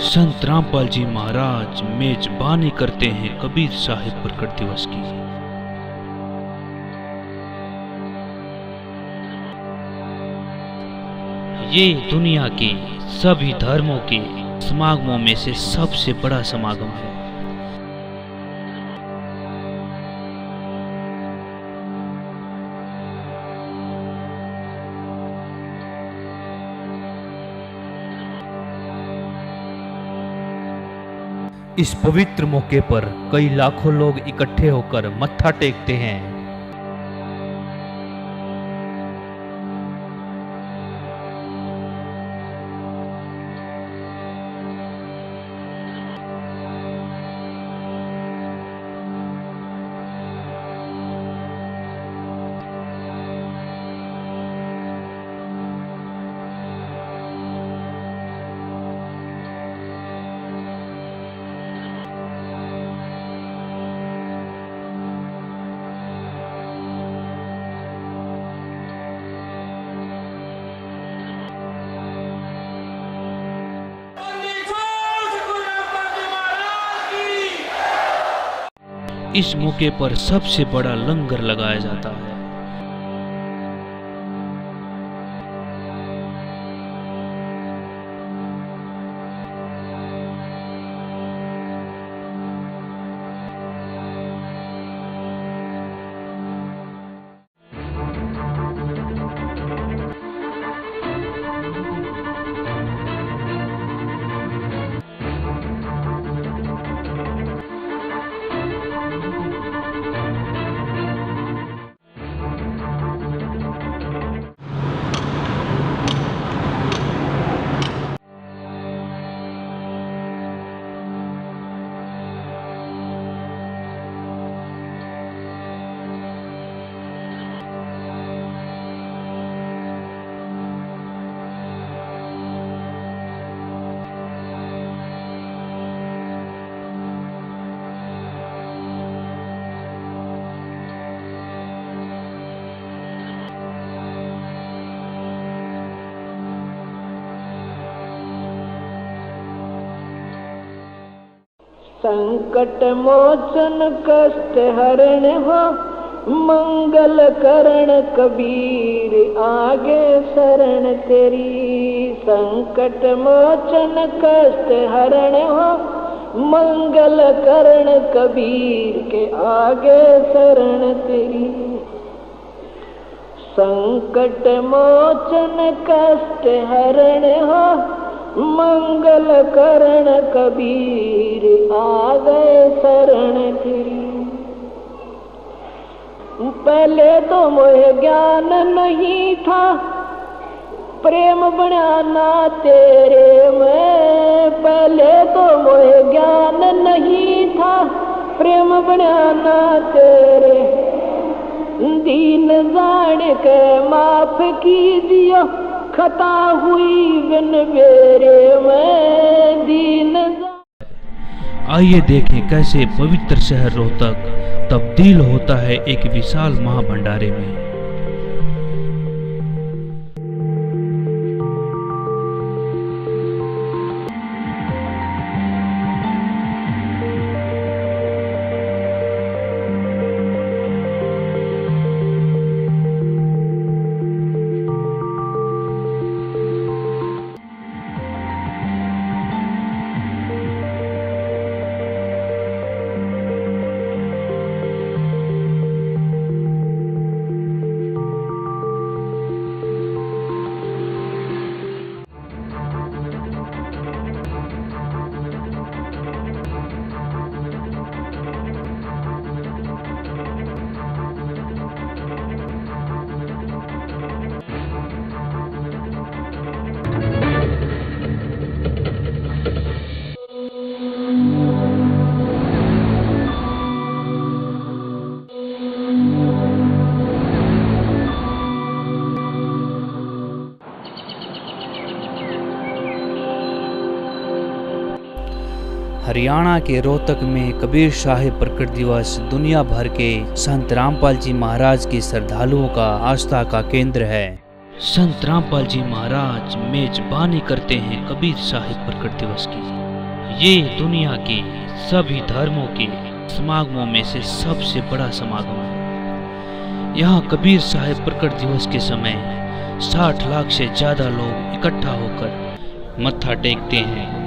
संत रामपाल जी महाराज मेजबानी करते हैं कबीर साहिब प्रकट दिवस की। ये दुनिया के सभी धर्मों के समागमों में से सबसे बड़ा समागम है। इस पवित्र मौके पर कई लाखों लोग इकट्ठे होकर मत्था टेकते हैं। इस मौके पर सबसे बड़ा लंगर लगाया जाता है। संकट मोचन कष्ट हरण हो, मंगल करण कबीर आगे शरण तेरी। संकट मोचन कष्ट हरण हो, मंगल करण कबीर के आगे शरण तेरी। संकट मोचन कष्ट हरण हो, मंगल करण कबीर आ गए शरण तेरी। पहले तो मोह ज्ञान नहीं था, प्रेम बनाना तेरे में। पहले तो मोह ज्ञान नहीं था, प्रेम बनाना तेरे। दीन जान के माफ कीजियो, खता हुई बिन मेरे में दीन। आइए देखें कैसे पवित्र शहर रोहतक तब्दील होता है एक विशाल महाभंडारे में। हरियाणा के रोहतक में कबीर साहिब प्रकट दिवस दुनिया भर के संत रामपाल जी महाराज के श्रद्धालुओं का आस्था का केंद्र है। संत रामपाल जी महाराज मेजबानी करते हैं कबीर साहिब प्रकट दिवस की। ये दुनिया के सभी धर्मों के समागमों में से सबसे बड़ा समागम है। यहाँ कबीर साहिब प्रकट दिवस के समय 60 लाख से ज्यादा लोग इकट्ठा होकर मत्था टेकते हैं।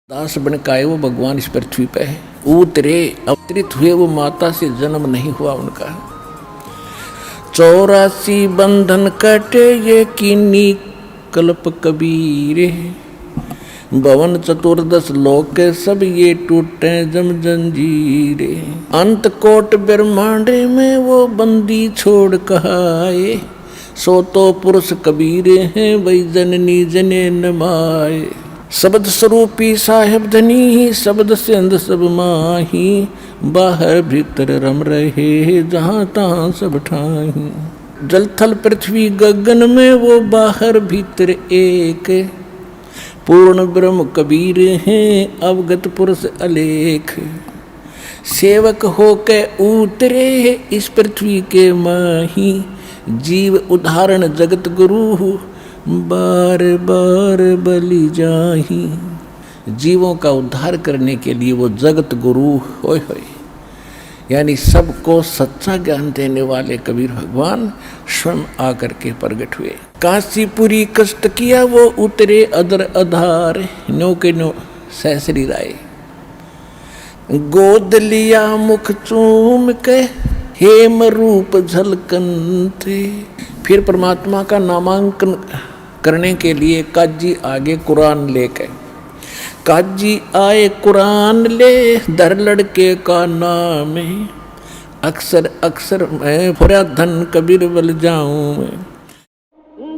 दास बन के आए वो भगवान इस पृथ्वी पे है, उतरे अवतरित हुए वो माता से जन्म नहीं हुआ उनका। 84 बंधन कटे ये कीनी कल्प कबीर, भवन 14 लोक के सब ये टूटे जम जंजीरे। अंत कोट ब्रह्मांड में वो बंदी छोड़ कहाए, सो तो पुरुष कबीर हैं वही जननी जने नमाए। शब्द स्वरूपी साहेब धनी शब्द से अंध सब माही, बाहर भीतर रम रहे जहाँ तहाँ सब ठाही। जल थल पृथ्वी गगन में वो बाहर भीतर एक, पूर्ण ब्रह्म कबीर हैं अवगत पुरुष अलेख। सेवक हो के उतरे इस पृथ्वी के माही, जीव उदाहरण जगत गुरु बार बार बलि जाही। जीवों का उद्धार करने के लिए वो जगत गुरु होय होय, यानी सबको सच्चा ज्ञान देने वाले कबीर भगवान स्वयं आकर के प्रगट हुए। काशीपुरी कष्ट किया वो उतरे अदर अधार, नो के नो सहसरी राय। गोद लिया मुख चूम के हेम रूप झलकन थे। फिर परमात्मा का नामांकन करने के लिए काजी आगे कुरान लेके, काजी आए कुरान ले दर लड़के का नाम है। अक्सर अक्सर मैं फुरा धन कबीर बल जाऊं मैं।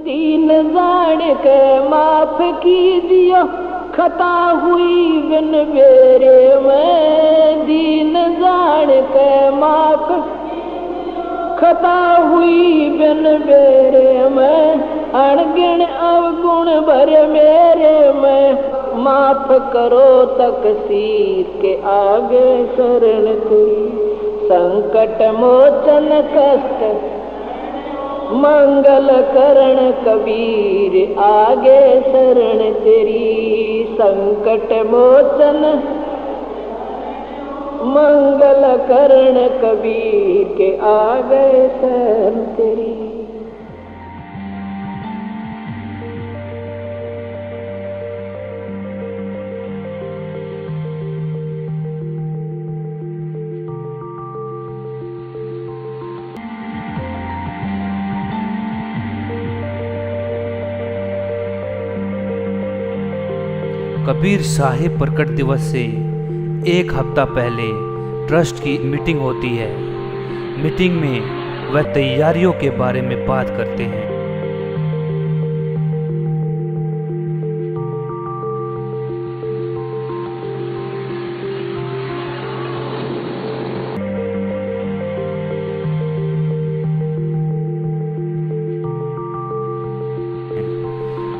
दीन जान के माफ कीजियो खता हुई बिन मेरे में। दीन जान के माफ खता हुई बिन मेरे में। अणगिण अवगुण भरे मेरे में। माफ करो तकसीर के आगे शरण तेरी। संकट मोचन कष्ट मंगल करण कबीर आगे शरण तेरी। संकट मोचन मंगल करण कबीर के आगे शरण तेरी। कबीर साहिब प्रकट दिवस से एक हफ्ता पहले ट्रस्ट की मीटिंग होती है। मीटिंग में वह तैयारियों के बारे में बात करते हैं।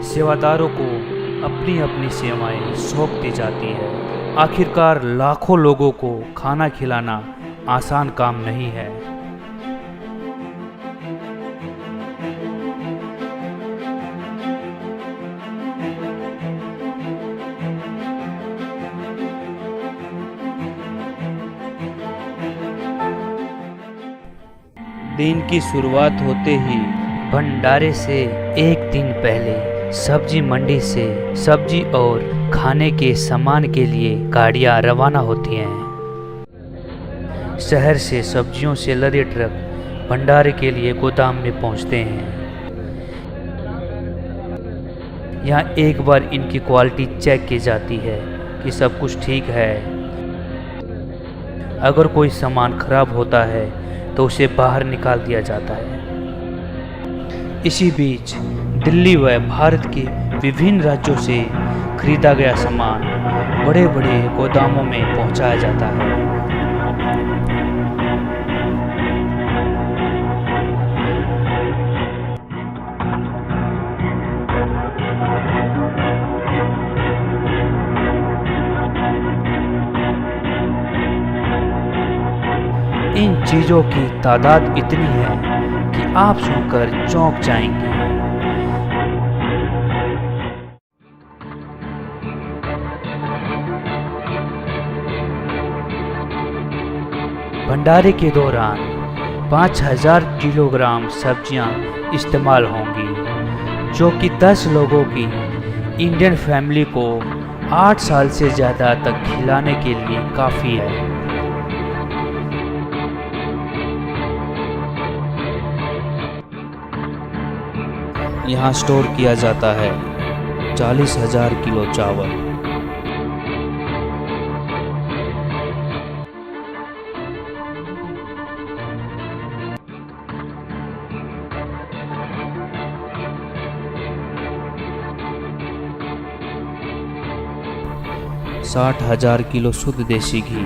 सेवादारों को अपनी अपनी सेवाएं सौंप दी जाती है। आखिरकार लाखों लोगों को खाना खिलाना आसान काम नहीं है। दिन की शुरुआत होते ही भंडारे से एक दिन पहले सब्जी मंडी से सब्जी और खाने के सामान के लिए गाड़ियां रवाना होती हैं। शहर से सब्जियों से लदे ट्रक भंडारे के लिए गोदाम में पहुंचते हैं। यहाँ एक बार इनकी क्वालिटी चेक की जाती है कि सब कुछ ठीक है। अगर कोई सामान खराब होता है तो उसे बाहर निकाल दिया जाता है। इसी बीच दिल्ली व भारत के विभिन्न राज्यों से खरीदा गया सामान बड़े बड़े गोदामों में पहुंचाया जाता है। इन चीजों की तादाद इतनी है कि आप सुनकर चौंक जाएंगे। भंडारे के दौरान 5000 किलोग्राम सब्जियां इस्तेमाल होंगी, जो कि 10 लोगों की इंडियन फैमिली को 8 साल से ज़्यादा तक खिलाने के लिए काफ़ी है। यहाँ स्टोर किया जाता है 40,000 किलो चावल। साठ 60,000 किलो शुद्ध देसी घी,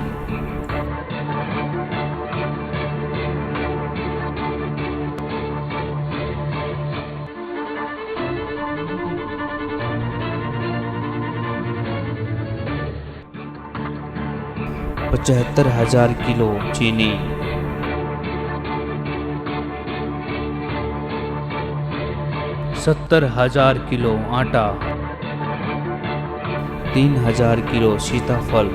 75,000 किलो चीनी, 70,000 किलो आटा, 3,000 किलो सीताफल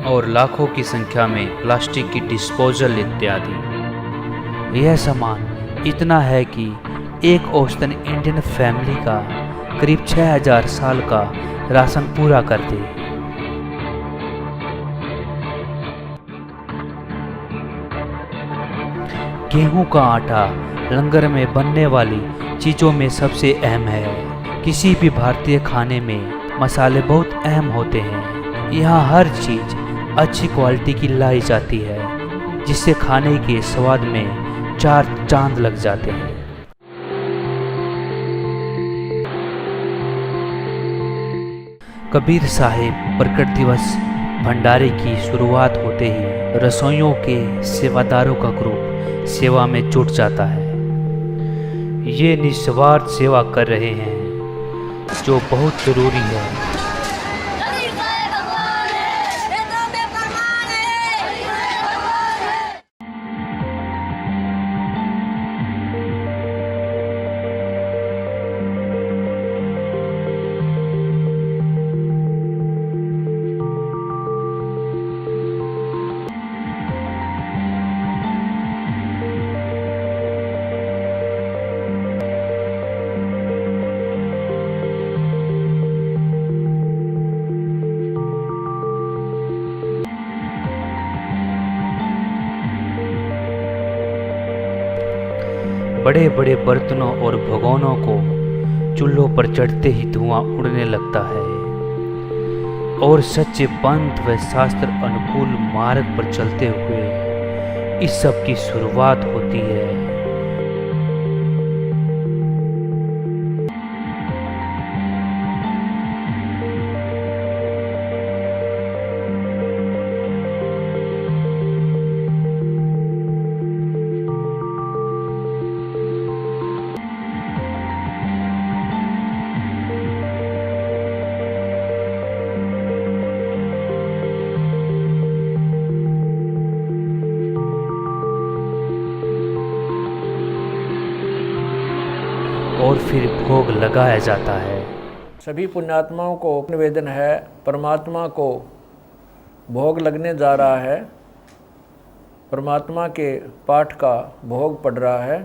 और लाखों की संख्या में प्लास्टिक की डिस्पोजल इत्यादि। यह सामान इतना है कि एक औसतन इंडियन फैमिली का करीब 6,000 साल का राशन पूरा कर दे। गेहूं का आटा लंगर में बनने वाली चीज़ों में सबसे अहम है। किसी भी भारतीय खाने में मसाले बहुत अहम होते हैं। यहाँ हर चीज़ अच्छी क्वालिटी की लाई जाती है, जिससे खाने के स्वाद में 4 चांद लग जाते हैं। कबीर साहिब प्रकट दिवस भंडारे की शुरुआत होते ही रसोइयों के सेवादारों का ग्रुप सेवा में जुट जाता है। ये निस्वार्थ सेवा कर रहे हैं, जो बहुत जरूरी है। बड़े बड़े बर्तनों और भगोनों को चूल्हों पर चढ़ते ही धुआं उड़ने लगता है और सच्चे पंथ व शास्त्र अनुकूल मार्ग पर चलते हुए इस सब की शुरुआत होती है। और फिर भोग लगाया जाता है। सभी पुण्यात्माओं को निवेदन है, परमात्मा को भोग लगने जा रहा है। परमात्मा के पाठ का भोग पड़ रहा है।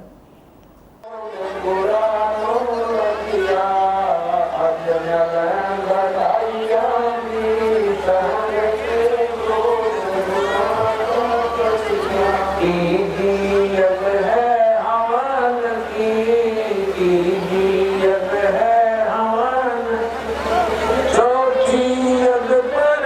चौथी अग पर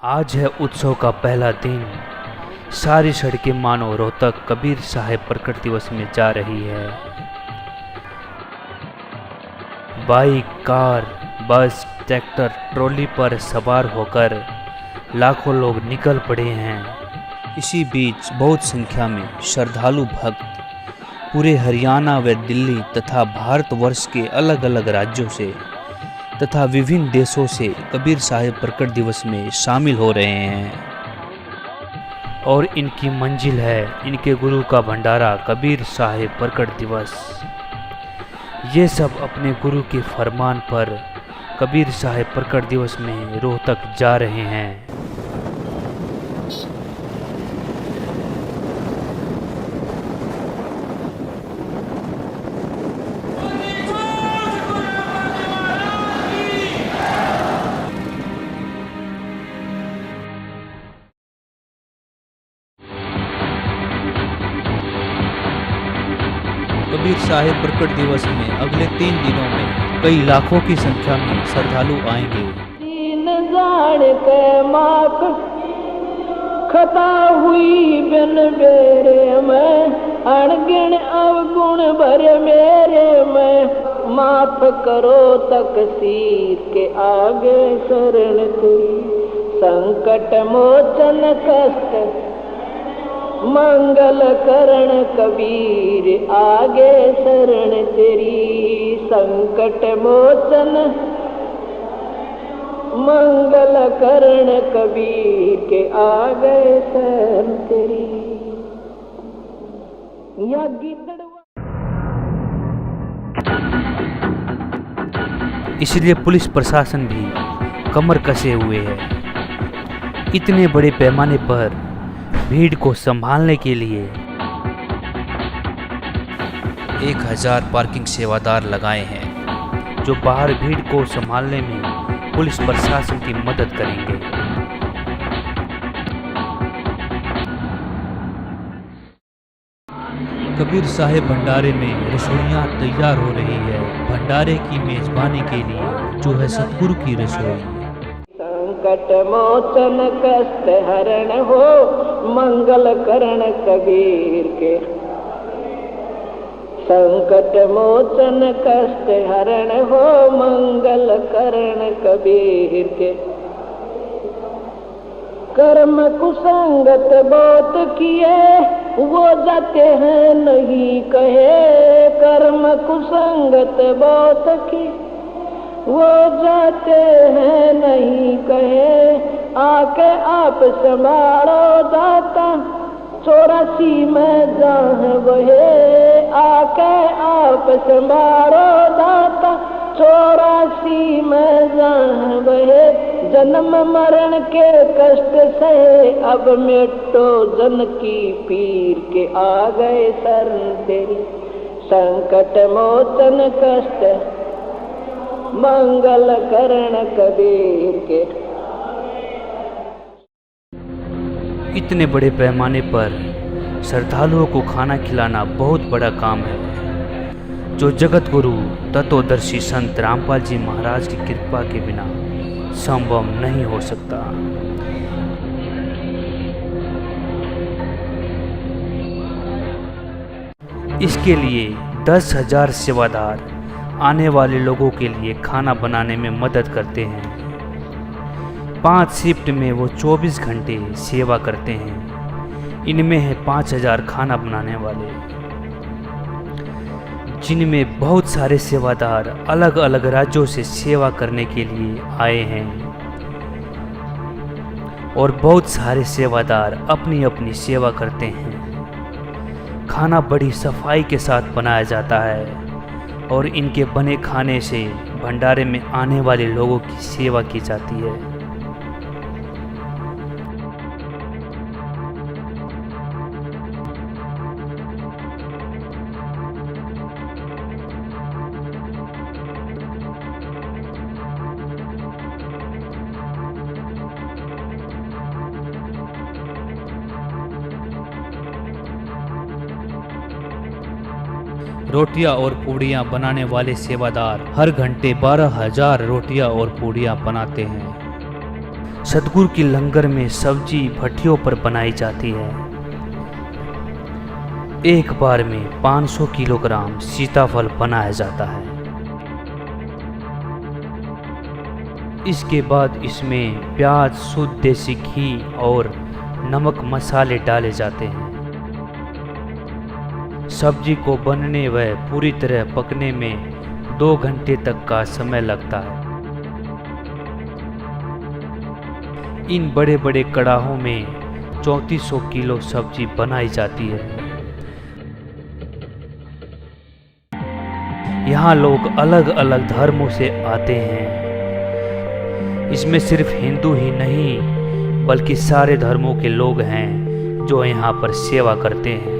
आज है उत्सव का पहला दिन। सारी सड़कें मानो रोहतक कबीर साहब प्रकट दिवस में जा रही है। बाइक, कार, बस, ट्रैक्टर, ट्रॉली पर सवार होकर लाखों लोग निकल पड़े हैं। इसी बीच बहुत संख्या में श्रद्धालु भक्त पूरे हरियाणा व दिल्ली तथा भारतवर्ष के अलग अलग राज्यों से तथा विभिन्न देशों से कबीर साहब प्रकट दिवस में शामिल हो रहे हैं और इनकी मंजिल है इनके गुरु का भंडारा कबीर साहब प्रकट दिवस। ये सब अपने गुरु के फरमान पर कबीर साहब प्रकट दिवस में रोहतक जा रहे हैं। कबीर साहब प्रकट दिवस में अगले 3 दिनों में कई लाखों की संख्या में श्रद्धालु आएंगे। दीन जान के माफ खता हुई बिन बेरे में, अणगिण अवगुण भरे मेरे में, माफ करो तकसीर के आगे शरण तेरी, संकट मोचन कष्ट मंगल करण कबीर आगे शरण तेरी, संकट मोचन मंगल करण कबीर के आगे शरण तेरी। या इसलिए पुलिस प्रशासन भी कमर कसे हुए है। इतने बड़े पैमाने पर भीड़ को संभालने के लिए 1000 पार्किंग सेवादार लगाए हैं, जो बाहर भीड़ को संभालने में पुलिस प्रशासन की मदद करेंगे। कबीर साहब भंडारे में रसोइयाँ तैयार हो रही है। भंडारे की मेजबानी के लिए जो है सतगुरु की रसोई। संकट मोचन कष्ट हरण हो मंगल करण कबीर के, संकट मोचन कष्ट हरण हो मंगल करण कबीर के। कर्म कुसंगत बहुत किए वो जाते हैं नहीं कहे, कर्म कुसंगत बहुत किए वो जाते हैं नहीं कहे, आके आप संभालो दाता 84 में जहाँ वहे, आके आप संभालो दाता 84 में जहाँ वहे, जन्म मरण के कष्ट से अब मिटो जन की पीर के आ गए शरण तेरी, संकट मोचन कष्ट मंगल करण कबीर के। इतने बड़े पैमाने पर श्रद्धालुओं को खाना खिलाना बहुत बड़ा काम है, जो जगत गुरु तत्वदर्शी संत रामपाल जी महाराज की कृपा के बिना संभव नहीं हो सकता। इसके लिए 10,000 सेवादार आने वाले लोगों के लिए खाना बनाने में मदद करते हैं। 5 शिफ्ट में वो 24 घंटे सेवा करते हैं। इनमें है 5,000 खाना बनाने वाले, जिनमें बहुत सारे सेवादार अलग अलग राज्यों से सेवा करने के लिए आए हैं और बहुत सारे सेवादार अपनी अपनी सेवा करते हैं। खाना बड़ी सफाई के साथ बनाया जाता है और इनके बने खाने से भंडारे में आने वाले लोगों की सेवा की जाती है। रोटियां और पूड़ियां बनाने वाले सेवादार हर घंटे 12,000 रोटियां और पूड़ियां बनाते हैं। सतगुरु की लंगर में सब्जी भट्टियों पर बनाई जाती है। एक बार में 500 किलोग्राम सीताफल बनाया जाता है। इसके बाद इसमें प्याज, शुद्ध देसी घी और नमक मसाले डाले जाते हैं। सब्जी को बनने व पूरी तरह पकने में 2 घंटे तक का समय लगता है। इन बड़े बड़े कड़ाहों में 3400 किलो सब्जी बनाई जाती है। यहाँ लोग अलग अलग धर्मों से आते हैं। इसमें सिर्फ हिंदू ही नहीं बल्कि सारे धर्मों के लोग हैं जो यहाँ पर सेवा करते हैं।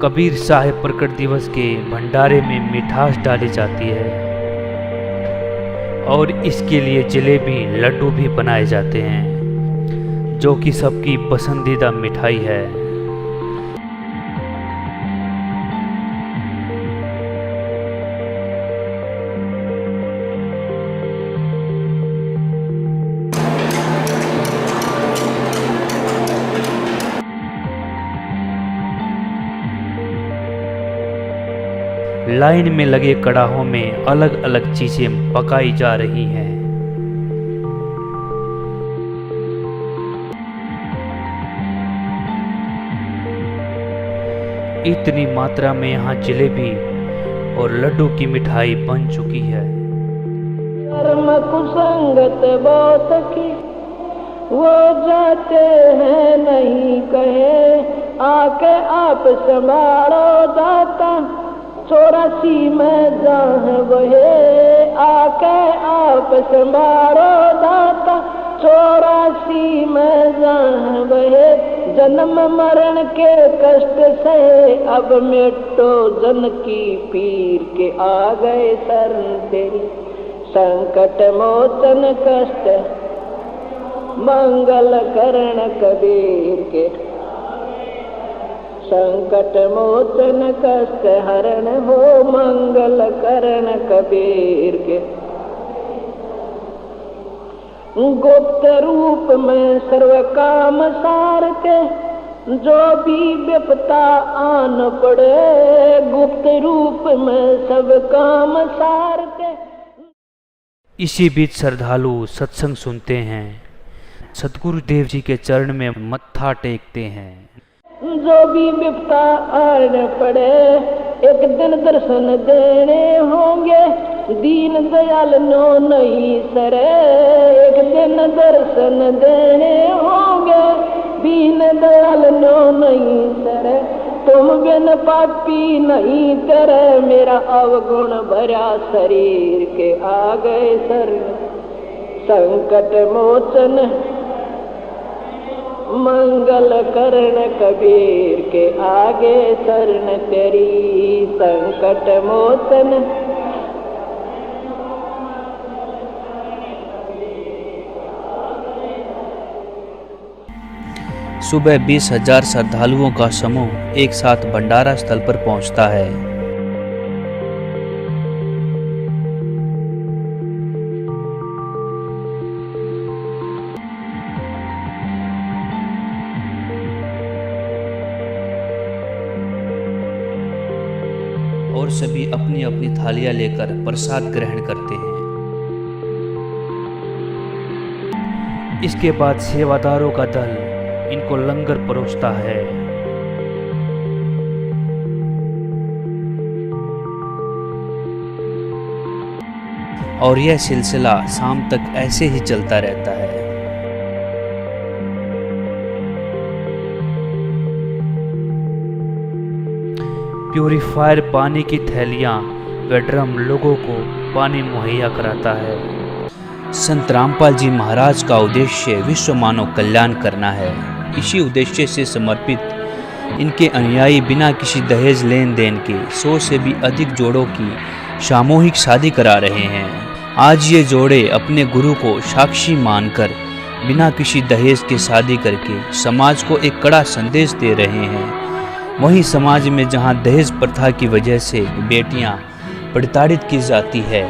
कबीर साहिब प्रकट दिवस के भंडारे में मिठास डाली जाती है और इसके लिए जलेबी, लड्डू भी बनाए जाते हैं जो कि सबकी पसंदीदा मिठाई है। लाइन में लगे कड़ाहों में अलग अलग चीजें पकाई जा रही हैं। इतनी मात्रा में यहाँ जलेबी और लड्डू की मिठाई बन चुकी है। कर्म कुसंगत बहुत की वो जाते हैं नहीं कहे, आके आप संभालो दाता 84 में जहाँ वहे, आके आप संभालो दाता 84 में जहाँ वहे। जन्म मरण के कष्ट से अब मिटो जन की पीर के, आ गए शरण तेरी संकट मोचन कष्ट मंगल करण कबीर के। संकट मोचन कष्ट हरण हो मंगल करण कबीर के। गुप्त रूप में सर्व काम सार के, जो भी विपता आन पड़े गुप्त रूप में सब काम सार के। इसी बीच श्रद्धालु सत्संग सुनते हैं, सतगुरु देव जी के चरण में मत्था टेकते हैं। जो भी विपता आन पड़े एक दिन दर्शन देने होंगे, दीन दयाल नो नहीं सरे। एक दिन दर्शन देने होंगे, दीन दयाल नो नहीं सरे। तुम बिन पापी नहीं करे, मेरा अवगुण भरा शरीर के, आ गए शरण संकट मोचन मंगल करण कबीर के। आगे शरण तेरी संकट मोचन। सुबह 20,000 श्रद्धालुओं का समूह एक साथ भंडारा स्थल पर पहुंचता है। और सभी अपनी अपनी थालियां लेकर प्रसाद ग्रहण करते हैं। इसके बाद सेवादारों का दल इनको लंगर परोसता है। और यह सिलसिला शाम तक ऐसे ही चलता रहता है। प्यूरीफायर पानी की थैलियाँ व ड्रम लोगों को पानी मुहैया कराता है। संत रामपाल जी महाराज का उद्देश्य विश्व मानव कल्याण करना है। इसी उद्देश्य से समर्पित इनके अनुयायी बिना किसी दहेज लेन देन के 100 से भी अधिक जोड़ों की सामूहिक शादी करा रहे हैं। आज ये जोड़े अपने गुरु को साक्षी मानकर बिना किसी दहेज के शादी करके समाज को एक कड़ा संदेश दे रहे हैं। वहीं समाज में जहां दहेज प्रथा की वजह से बेटियां प्रताड़ित की जाती है,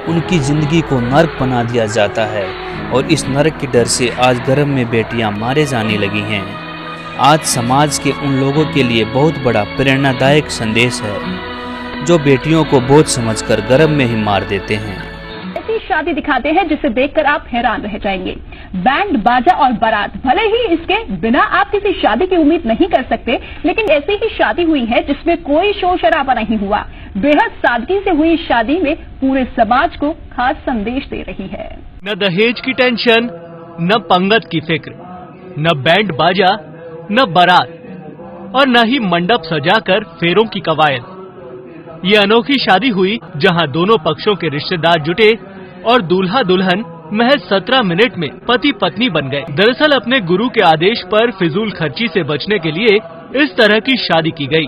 उनकी जिंदगी को नर्क बना दिया जाता है और इस नर्क के डर से आज गर्भ में बेटियां मारे जाने लगी हैं। आज समाज के उन लोगों के लिए बहुत बड़ा प्रेरणादायक संदेश है जो बेटियों को बोझ समझकर गर्भ में ही मार देते हैं। ऐसी शादी दिखाते हैं जिसे देखकर आप हैरान रह जाएंगे। बैंड बाजा और बारात, भले ही इसके बिना आप किसी शादी की उम्मीद नहीं कर सकते, लेकिन ऐसी ही शादी हुई है जिसमें कोई शोर शराबा नहीं हुआ। बेहद सादगी से हुई शादी में पूरे समाज को खास संदेश दे रही है। न दहेज की टेंशन, न पंगत की फिक्र, न बैंड बाजा, न बारात और न ही मंडप सजाकर फेरों की कवायद। ये अनोखी शादी हुई जहां दोनों पक्षों के रिश्तेदार जुटे और दूल्हा दुल्हन महज 17 मिनट में पति पत्नी बन गए। दरअसल अपने गुरु के आदेश पर फिजूल खर्ची से बचने के लिए इस तरह की शादी की गई,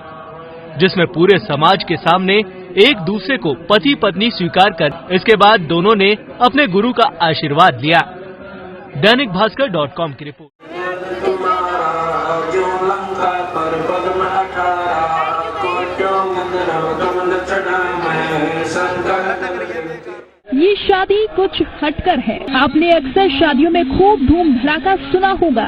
जिसमें पूरे समाज के सामने एक दूसरे को पति पत्नी स्वीकार कर इसके बाद दोनों ने अपने गुरु का आशीर्वाद लिया। दैनिक भास्कर.com की रिपोर्ट। ये शादी कुछ हटकर है। आपने अक्सर शादियों में खूब धूम धड़ाका सुना होगा,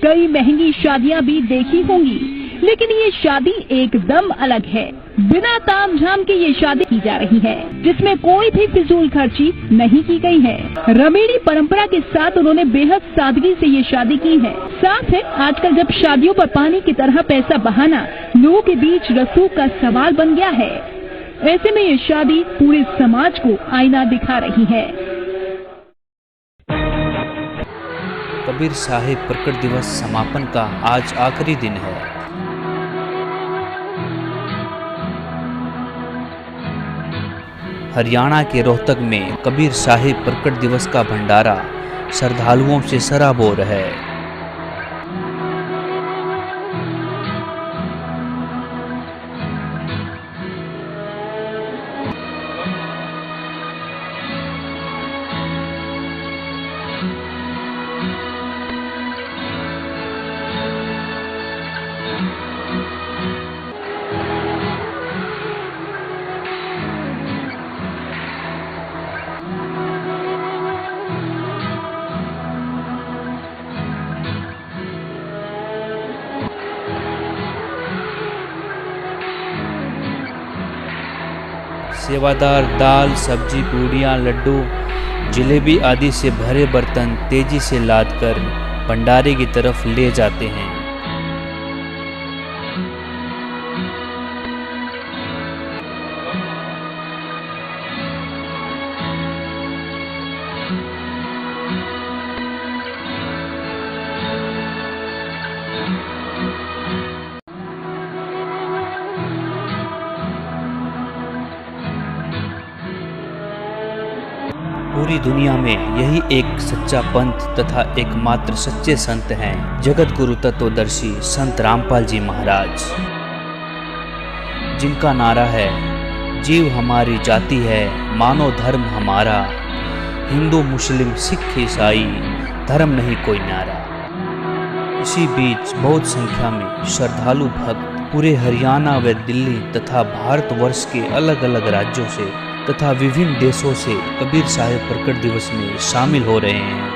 कई महंगी शादियां भी देखी होंगी, लेकिन ये शादी एकदम अलग है। बिना तामझाम के ये शादी की जा रही है, जिसमें कोई भी फिजूल खर्ची नहीं की गई है। रमेड़ी परंपरा के साथ उन्होंने बेहद सादगी से ये शादी की है। साथ है आजकल जब शादियों पर पानी की तरह पैसा बहाना लोगों के बीच रसूख का सवाल बन गया है, ऐसे में ये शादी पूरे समाज को आईना दिखा रही है। कबीर साहिब प्रकट दिवस समापन का आज आखिरी दिन है। हरियाणा के रोहतक में कबीर साहिब प्रकट दिवस का भंडारा श्रद्धालुओं से सराबोर है। सेवादार दाल, सब्जी, पूड़ियाँ, लड्डू, जलेबी आदि से भरे बर्तन तेजी से लादकर भंडारे की तरफ ले जाते हैं। पूरी दुनिया में यही एक सच्चा पंथ तथा एकमात्र सच्चे संत हैं जगत गुरु तत्वदर्शी संत रामपाल जी महाराज, जिनका नारा है जीव हमारी जाति है, मानो धर्म हमारा, हिंदू मुस्लिम सिख ईसाई धर्म नहीं कोई न्यारा। इसी बीच बहुत संख्या में श्रद्धालु भक्त पूरे हरियाणा व दिल्ली तथा भारतवर्ष के अलग अलग राज्यों से तथा विभिन्न देशों से कबीर साहिब प्रकट दिवस में शामिल हो रहे हैं।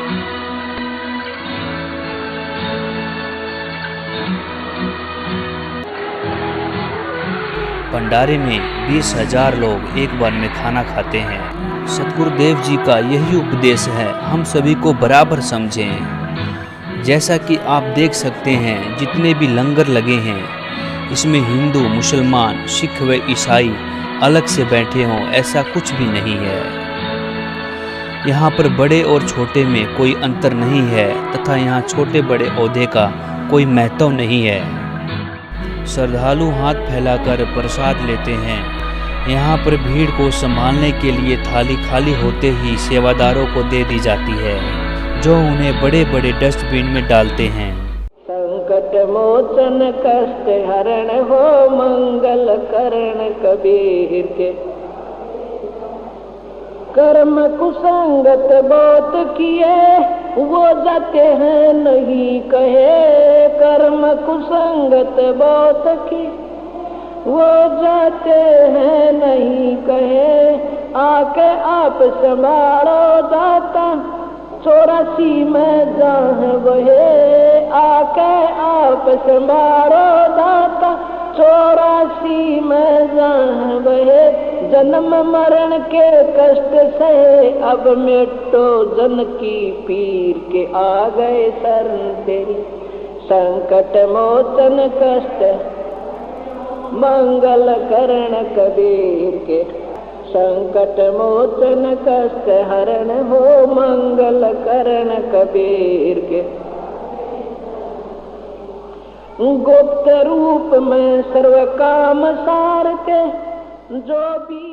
भंडारे में 20,000 लोग एक बार में खाना खाते हैं। सतगुरुदेव जी का यही उपदेश है, हम सभी को बराबर समझें। जैसा कि आप देख सकते हैं जितने भी लंगर लगे हैं, इसमें हिंदू, मुसलमान, सिख व ईसाई अलग से बैठे हों, ऐसा कुछ भी नहीं है। यहाँ पर बड़े और छोटे में कोई अंतर नहीं है तथा यहाँ छोटे बड़े ओहदे का कोई महत्व नहीं है। श्रद्धालु हाथ फैलाकर प्रसाद लेते हैं। यहाँ पर भीड़ को संभालने के लिए थाली खाली होते ही सेवादारों को दे दी जाती है, जो उन्हें बड़े बड़े डस्टबिन में डालते हैं। संकट मोचन कष्ट हरण हो मंगल करण कबीर के, कर्म कुसंगत बहुत किए वो जाते हैं नहीं कहे, कर्म कुसंगत बहुत की वो जाते हैं नहीं कहे, आके आप संभालो दाता 84 में जहाँ वहे, आके आप संभालो दाता 84 में जहाँ वहे, जन्म मरण के कष्ट से अब मिटो जन की पीर के, आ गए शरण तेरी संकट मोचन कष्ट मंगल करण कबीर के, संकट मोचन कष्ट हरण हो मंगल करण कबीर के। गुप्त रूप में सर्व काम सार के जो भी